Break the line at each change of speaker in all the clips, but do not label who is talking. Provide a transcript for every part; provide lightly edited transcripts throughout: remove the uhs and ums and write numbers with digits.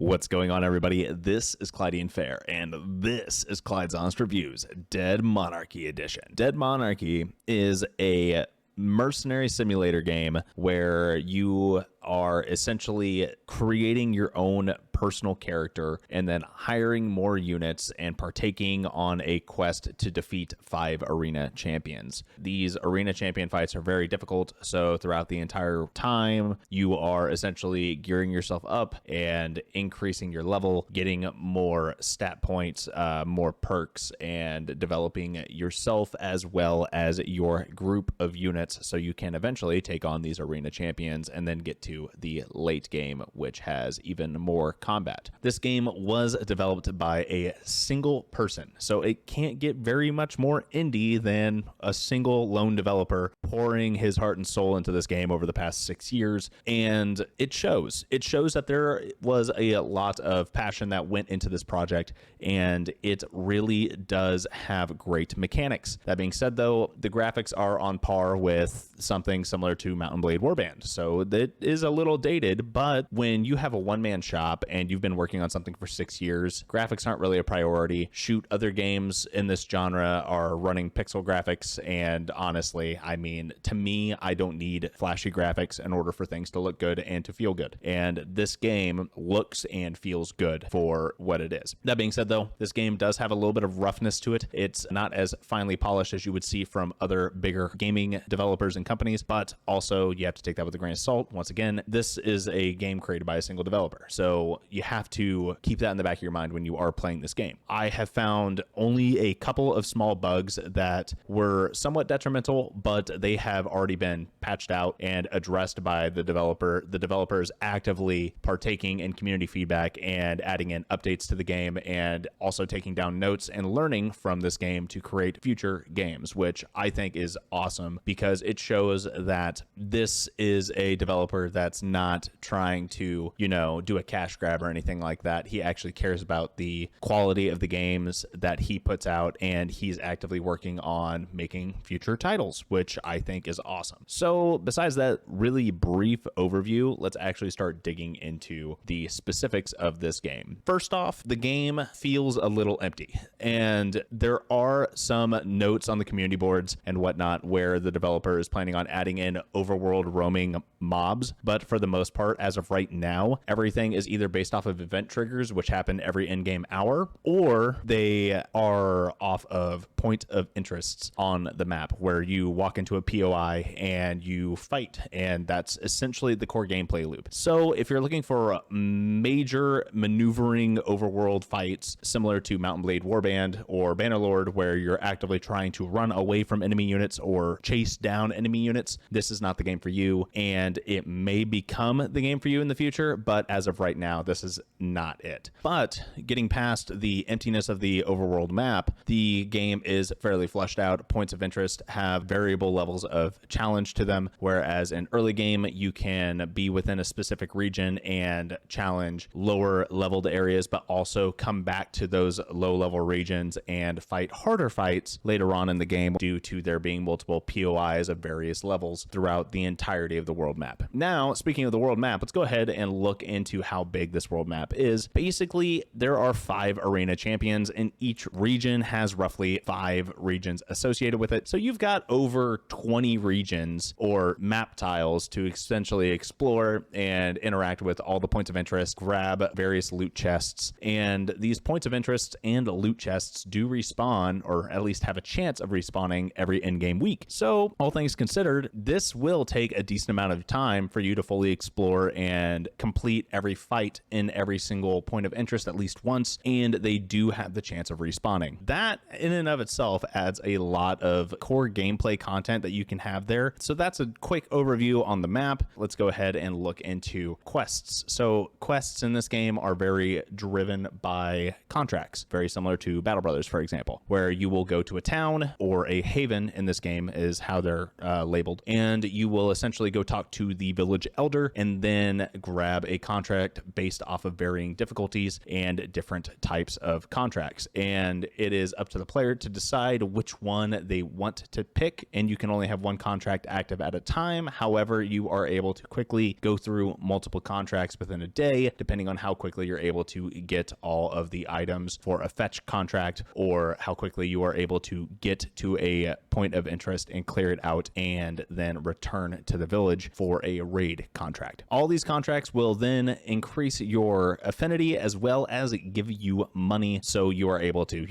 What's going on, everybody? This is Clydean Fair, and this is Clyde's Honest Reviews, Dead Monarchy Edition. Dead Monarchy is a mercenary simulator game where you are essentially creating your own personal character and then hiring more units and partaking on a quest to defeat 5 arena champions. These arena champion fights are very difficult, so throughout the entire time, you are essentially gearing yourself up and increasing your level, getting more stat points, more perks, and developing yourself as well as your group of units so you can eventually take on these arena champions and then get to the late game, which has even more combat. This game was developed by a single person, so it can't get very much more indie than a single lone developer pouring his heart and soul into this game over the past 6 years, and it shows. It shows that there was a lot of passion that went into this project, and it really does have great mechanics. That being said, though, the graphics are on par with something similar to Mount & Blade Warband, so that is a little dated, but when you have a one-man shop and you've been working on something for 6 years, graphics aren't really a priority. Shoot, other games in this genre are running pixel graphics, and honestly, I mean, to me, I don't need flashy graphics in order for things to look good and to feel good, and this game looks and feels good for what it is. That being said, though, this game does have a little bit of roughness to it. It's not as finely polished as you would see from other bigger gaming developers and companies, but also you have to take that with a grain of salt. Once again, this is a game created by a single developer, so you have to keep that in the back of your mind when you are playing this game. I have found only a couple of small bugs that were somewhat detrimental, but they have already been patched out and addressed by the developer. The developers actively partaking in community feedback and adding in updates to the game, and also taking down notes and learning from this game to create future games, which I think is awesome because it shows that this is a developer that's not trying to, do a cash grab or anything like that. He actually cares about the quality of the games that he puts out, and he's actively working on making future titles, which I think is awesome. So besides that really brief overview, let's actually start digging into the specifics of this game. First off, the game feels a little empty, and there are some notes on the community boards and whatnot where the developer is planning on adding in overworld roaming mobs, but for the most part, as of right now, everything is either based off of event triggers, which happen every in-game hour, or they are off of point of interests on the map where you walk into a POI and you fight, and that's essentially the core gameplay loop. So if you're looking for major maneuvering overworld fights similar to Mount & Blade Warband or Bannerlord, where you're actively trying to run away from enemy units or chase down enemy units, this is not the game for you, and it may become the game for you in the future, but as of right now, this is not it. But getting past the emptiness of the overworld map, the game is fairly fleshed out. Points of interest have variable levels of challenge to them, whereas in early game, you can be within a specific region and challenge lower leveled areas, but also come back to those low level regions and fight harder fights later on in the game due to there being multiple POIs of various levels throughout the entirety of the world map. Now, speaking of the world map, let's go ahead and look into how big this world map is. Basically, there are 5 arena champions, and each region has roughly 5 regions associated with it. So you've got over 20 regions or map tiles to essentially explore and interact with all the points of interest, grab various loot chests, and these points of interest and loot chests do respawn, or at least have a chance of respawning every in-game week. So all things considered, this will take a decent amount of time for you to fully explore and complete every fight in every single point of interest at least once, and they do have the chance of respawning. That in and of itself adds a lot of core gameplay content that you can have there. So that's a quick overview on the map. Let's go ahead and look into quests. So quests in this game are very driven by contracts, very similar to Battle Brothers, for example, where you will go to a town, or a haven in this game is how they're labeled, and you will essentially go talk to the village village elder, and then grab a contract based off of varying difficulties and different types of contracts. And it is up to the player to decide which one they want to pick, and you can only have one contract active at a time. However, you are able to quickly go through multiple contracts within a day, depending on how quickly you're able to get all of the items for a fetch contract, or how quickly you are able to get to a point of interest and clear it out and then return to the village for a raid contract. All these contracts will then increase your affinity as well as give you money, so you are able to,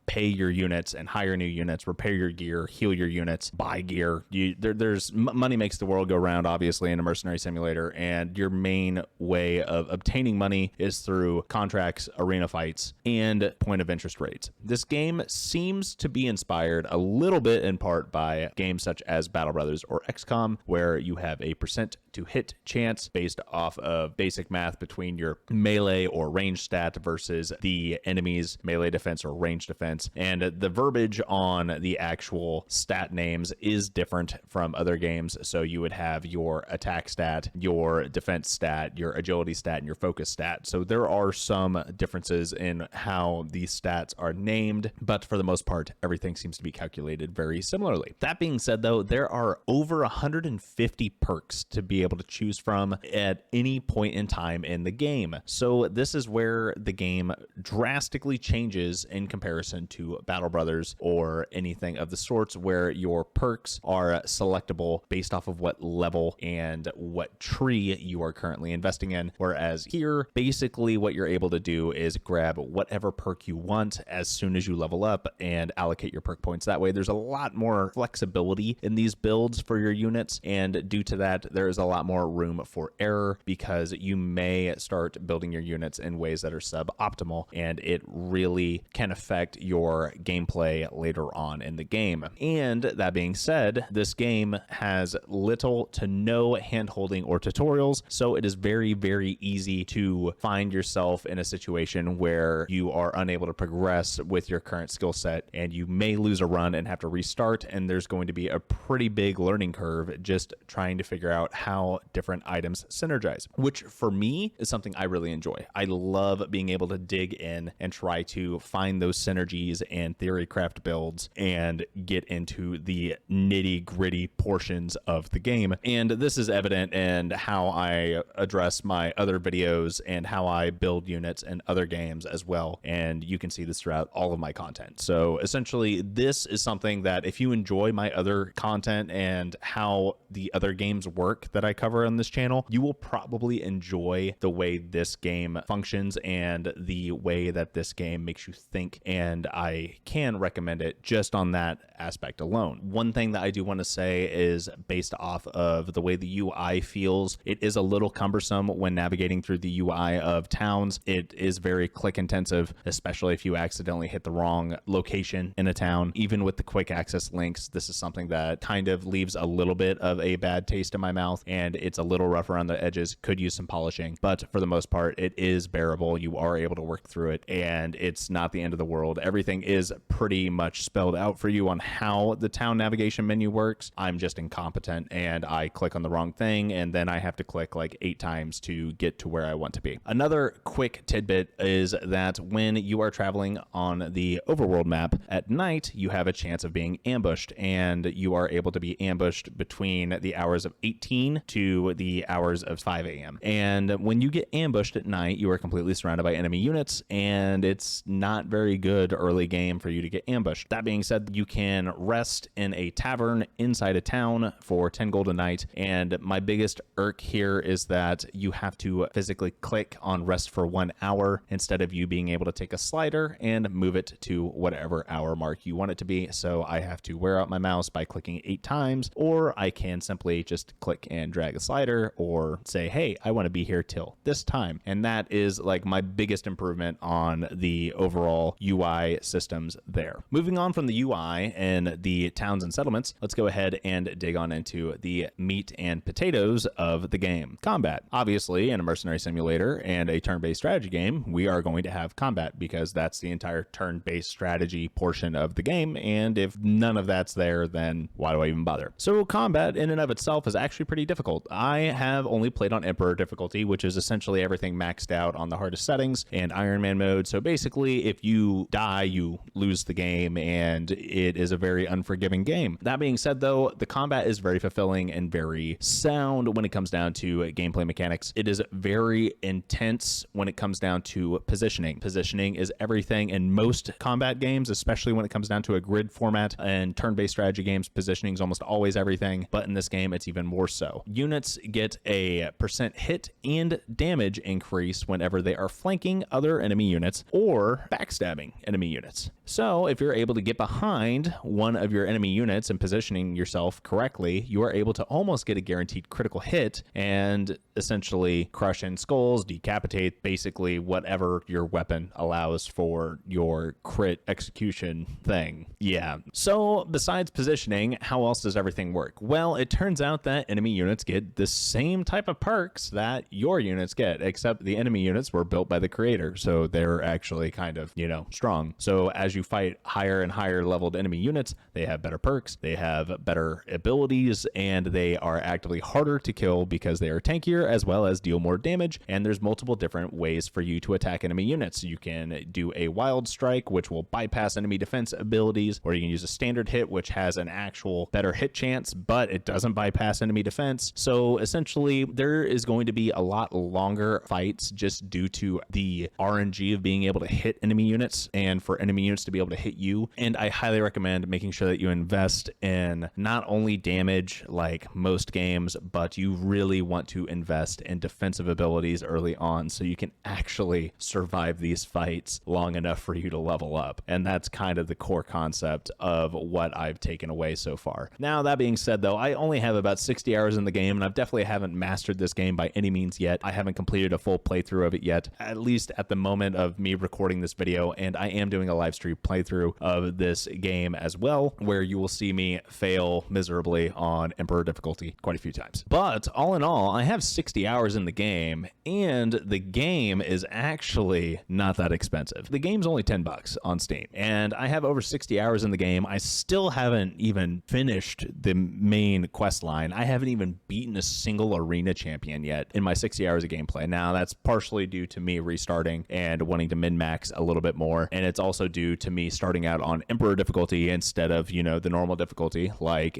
pay your units and hire new units, repair your gear, heal your units, buy gear. There's money makes the world go round, obviously, in a mercenary simulator, and your main way of obtaining money is through contracts, arena fights, and point of interest raids. This game seems to be inspired a little bit in part by games such as Battle Brothers or XCOM, where you have a percent to hit chance based off of basic math between your melee or range stat versus the enemy's melee defense or range defense. And the verbiage on the actual stat names is different from other games. So you would have your attack stat, your defense stat, your agility stat, and your focus stat. So there are some differences in how these stats are named, but for the most part, everything seems to be calculated very similarly. That being said, though, there are over 150 perks to be able to choose from at any point in time in the game. So this is where the game drastically changes in comparison to Battle Brothers or anything of the sorts, where your perks are selectable based off of what level and what tree you are currently investing in. Whereas here, basically what you're able to do is grab whatever perk you want as soon as you level up and allocate your perk points that way. There's a lot more flexibility in these builds for your units, and due to that, there is a lot more room for error, because you may start building your units in ways that are suboptimal, and it really can affect your gameplay later on in the game. And that being said, this game has little to no hand-holding or tutorials, so it is very, very easy to find yourself in a situation where you are unable to progress with your current skill set, and you may lose a run and have to restart, and there's going to be a pretty big learning curve just trying to figure out how different items synergize, which for me is something I really enjoy. I love being able to dig in and try to find those synergies and theory craft builds and get into the nitty gritty portions of the game. And this is evident in how I address my other videos and how I build units in other games as well. And you can see this throughout all of my content. So essentially, this is something that if you enjoy my other content and how the other games work that I cover on this channel, you will probably enjoy the way this game functions and the way that this game makes you think, and I can recommend it just on that aspect alone. One thing that I do want to say is based off of the way the UI feels, it is a little cumbersome when navigating through the UI of towns. It is very click intensive, especially if you accidentally hit the wrong location in a town. Even with the quick access links, this is something that kind of leaves a little bit of a bad taste in my mouth, and it's a little rough around the edges, could use some polishing, but for the most part, it is bearable. You are able to work through it, and it's not the end of the world. Everything is pretty much spelled out for you on how the town navigation menu works. I'm just incompetent, and I click on the wrong thing, and then I have to click like 8 times to get to where I want to be. Another quick tidbit is that when you are traveling on the Overworld map at night, you have a chance of being ambushed, and you are able to be ambushed between the hours of 18 to the hours of 5 a.m. And when you get ambushed at night, you are completely surrounded by enemy units, and it's not very good early game for you to get ambushed. That being said, you can rest in a tavern inside a town for 10 gold a night, and my biggest irk here is that you have to physically click on rest for 1 hour instead of you being able to take a slider and move it to whatever hour mark you want it to be. So I have to wear out my mouse by clicking 8 times, or I can simply just click and drag a slider or say, hey, I want to be here till this time. And that is like my biggest improvement on the overall UI systems there. Moving on from the UI and the towns and settlements, let's go ahead and dig on into the meat and potatoes of the game. Combat. Obviously, in a mercenary simulator and a turn-based strategy game, we are going to have combat because that's the entire turn-based strategy portion of the game, and if none of that's there, then why do I even bother? So combat in and of itself is actually pretty difficult. I have only played on Emperor difficulty, which is essentially everything maxed out on the hardest settings, and Iron Man mode. So basically, if you die, you lose the game, and it is a very unforgiving game. That being said, though, the combat is very fulfilling and very sound when it comes down to gameplay mechanics. It is very intense when it comes down to positioning. Positioning is everything in most combat games, especially when it comes down to a grid format, and turn-based strategy games, positioning is almost always everything, but in this game, it's even more so. Units get a % hit and damage increase whenever they are flanking other enemy units or backstabbing enemy units. So if you're able to get behind one of your enemy units and positioning yourself correctly, you are able to almost get a guaranteed critical hit and essentially crush in skulls, decapitate basically whatever your weapon allows for your crit execution thing. Yeah. So besides positioning, how else does everything work? Well, it turns out that enemy units get the same type of perks that your units get, except the enemy units were built by the creator, so they're actually kind of, strong. So as you fight higher and higher leveled enemy units, they have better perks, they have better abilities, and they are actively harder to kill because they are tankier as well as deal more damage. And there's multiple different ways for you to attack enemy units. You can do a wild strike, which will bypass enemy defense abilities, or you can use a standard hit, which has an actual better hit chance, but it doesn't bypass enemy defense. So essentially, there is going to be a lot longer fights just due to the RNG of being able to hit enemy units and for enemy units to be able to hit you. And I highly recommend making sure that you invest in not only damage like most games, but you really want to invest in defensive abilities early on so you can actually survive these fights long enough for you to level up. And that's kind of the core concept of what I've taken away so far. Now, that being said, though, I only have about 60 hours in the game, and I've definitely haven't mastered this game by any means yet. I haven't completed a full playthrough of it yet, at least at the moment of me recording this video, and I am doing a live stream playthrough of this game as well, where you will see me fail miserably on Emperor difficulty quite a few times. But all in all, I have 60 hours in the game, and the game is actually not that expensive. The game's only $10 on Steam, and I have over 60 hours in the game. I still haven't even finished the main quest line. I haven't even beaten a single arena champion yet in my 60 hours of gameplay. Now, that's partially due to me restarting and wanting to min-max a little bit more, and it's also due to me starting out on Emperor difficulty instead of, the normal difficulty like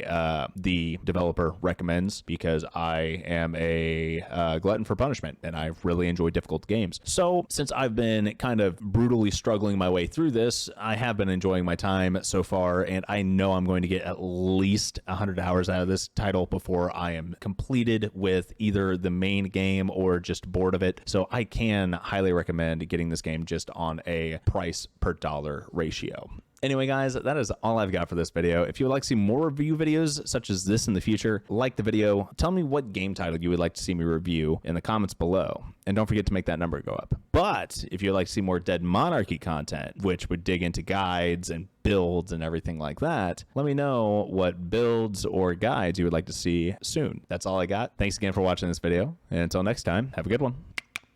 the developer recommends, because I am a glutton for punishment, and I really enjoy difficult games. So since I've been kind of brutally struggling my way through this, I have been enjoying my time so far, and I know I'm going to get at least 100 hours out of this title before I am completed with either the main game or just bored of it. So I can highly recommend getting this game just on a price per dollar ratio. Anyway, guys, that is all I've got for this video. If you would like to see more review videos such as this in the future, like the video, tell me what game title you would like to see me review in the comments below. And don't forget to make that number go up. But if you'd like to see more Dead Monarchy content, which would dig into guides and builds and everything like that, let me know what builds or guides you would like to see soon. That's all I got. Thanks again for watching this video. And until next time, have a good one.